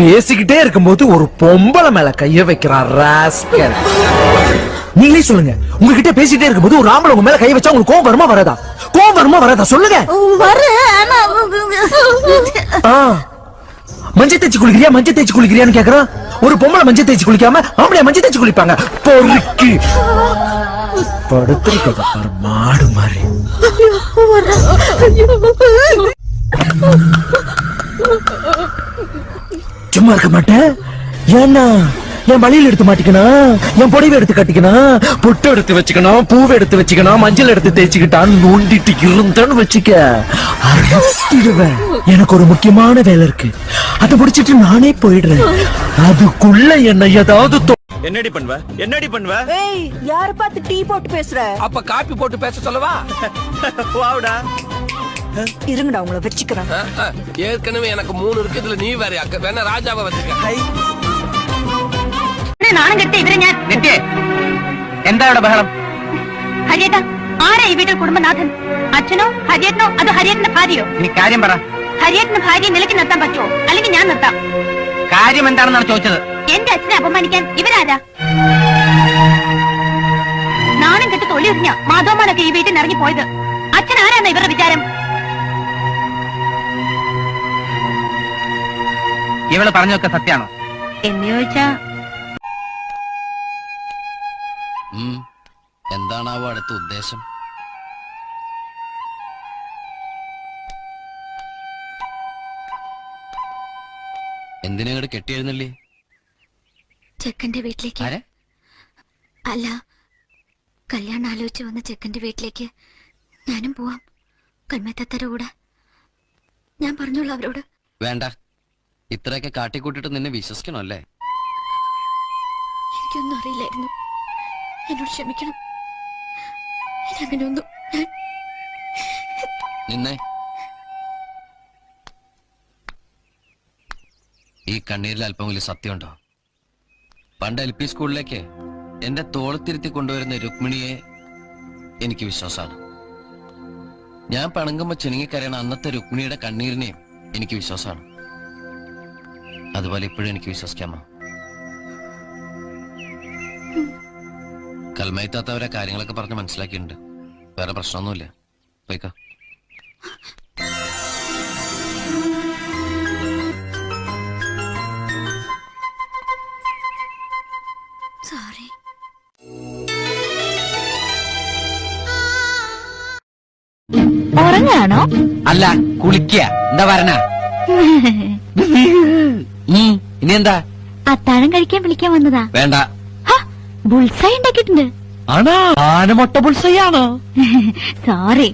பேசிக்கிட்டே இருக்கும்போது ஒரு பொம்பளை மேல கைய வைக்கிறான் ராஸ்கல். நீங்களே சொல்லுங்க, உங்ககிட்ட பேசிட்டே இருக்கும்போது ஒரு ஆம்பளை உங்க மேல கை வச்சா உங்களுக்கு கோவம் வருமா வராதா? கோவம் வருமா வராதா சொல்லுங்க. மஞ்சள் தேய்ச்சி குளிக்கிறியா மஞ்சள் தேய்ச்சி குளிக்கிறியான்னு கேக்குறான். ஒரு பொம்பளை மஞ்சள் தேய்ச்சி குளிக்காம ஆம்பளை மஞ்சள் தேய்ச்சி குளிப்பாங்க? பொறுக்கி படுத்துருக்க பாரு மாடு மாதிரி. சும்மா இருக்க மாட்டேன். ஏன்னா என் வழியில எடுத்து மாட்டிக்கணும், என் புடவை எடுத்து கட்டிக்கணும், பொட்டு எடுத்து வச்சுக்கணும், பூவை எடுத்து வச்சுக்கணும், மஞ்சள் எடுத்து தேய்ச்சிக்கிட்டான் நோண்டிட்டு இருந்தேன்னு வச்சுக்க அறுத்திடுவேன். எனக்கு ஒரு முக்கியமான வேலை இருக்கு, அதை முடிச்சிட்டு நானே போயிடுறேன். அதுக்குள்ள என்ன ஏதாவது என்னடி பண்ணுவ என்னடி பண்ணுவ? ஏய், யார பார்த்து டீ போட்டு பேசுற? அப்ப காப்பி போட்டு பேச சொல்லவா? வாவுடா. இருங்கடா உங்களை வச்சுக்கிறேன். ஏற்கனவே எனக்கு 3 இருக்கு, இதுல நீ வேற அக்க வேணா ராஜாவை வச்சுக்க. നാണം കെട്ടി ഇവരെ ഞാൻ എന്താ ഇവിടെ ബഹളം? ഹരിയേട്ടാ, ആരാ ഈ വീട്ടിൽ കുടുംബനാഥൻ? അച്ഛനോ ഹരിയേട്ടനോ അതോ ഹരിയേട്ടന്റെ ഭാര്യയോ? നീ കാര്യം പറ. ഹരിയേട്ടന് ഭാര്യയെ നിലയ്ക്ക് നിർത്താൻ പറ്റുമോ? അല്ലെങ്കിൽ ഞാൻ നിർത്താം. കാര്യം എന്താണെന്നാണ് ചോദിച്ചത്. എന്റെ അച്ഛനെ അപമാനിക്കാൻ ഇവരാരാ? നാണം കെട്ട് തൊഴിലെറിഞ്ഞ മാധവന്മാരൊക്കെ ഈ വീട്ടിൽ ഇറങ്ങി പോയത്. അച്ഛൻ ആരാന്ന ഇവരുടെ വിചാരം? ഇവള് പറഞ്ഞൊക്കെ സത്യാണോ എന്ന് ചോദിച്ചാ എന്താണാവോ അടുത്ത ഉദ്ദേശം? എന്തിനാ ഇങ്ങോട്ട് കെട്ടിയെഴുന്നള്ളി? ചെക്കന്റെ വീട്ടിലേക്ക്. അല്ല, കല്യാണം ആലോചിച്ച് വന്ന ചെക്കന്റെ വീട്ടിലേക്ക് ഞാനും പോവാം, കൺമേത്തത്തര കൂടെ. ഞാൻ പറഞ്ഞോളൂ അവരോട്. വേണ്ട, ഇത്രയൊക്കെ കാട്ടിക്കൂട്ടിട്ട് നിന്നെ വിശ്വസിക്കണോ അല്ലേ? എനിക്കൊന്നും അറിയില്ലായിരുന്നു, എന്നോട് ക്ഷമിക്കണം. അങ്ങനെയൊന്നും നിന്നെ ഈ കണ്ണീരിൽ അല്പം വലിയ സത്യമുണ്ടോ? പണ്ട് LP സ്കൂളിലേക്ക് എന്റെ തോളത്തിരുത്തി കൊണ്ടുവരുന്ന രുക്മിണിയെ എനിക്ക് വിശ്വാസമാണ്. ഞാൻ പണങ്ങുമ്പോ ചിനുങ്ങിക്കരയണ അന്നത്തെ രുക്മിണിയുടെ കണ്ണീരിനെയും എനിക്ക് വിശ്വാസമാണ്. അതുപോലെ ഇപ്പോഴും എനിക്ക് വിശ്വസിക്കാമോ? കൽമയത്താത്തവരെ കാര്യങ്ങളൊക്കെ പറഞ്ഞ് മനസ്സിലാക്കിയിട്ടുണ്ട്. വേറെ പ്രശ്നമൊന്നുമില്ല. പോയിക്കോ. സോറി. ഉറങ്ങാണോ? അല്ല, കുളിക്കുക. എന്താ വരണ? ഇനി എന്താ? അത്താഴം കഴിക്കാൻ വിളിക്കാൻ വന്നതാ. വേണ്ട. ബുൾസൈ ഉണ്ടാക്കിയിട്ടുണ്ട്. ആണോ? ആനമൊട്ട ബുൾസൈ ആണോ? സോറി.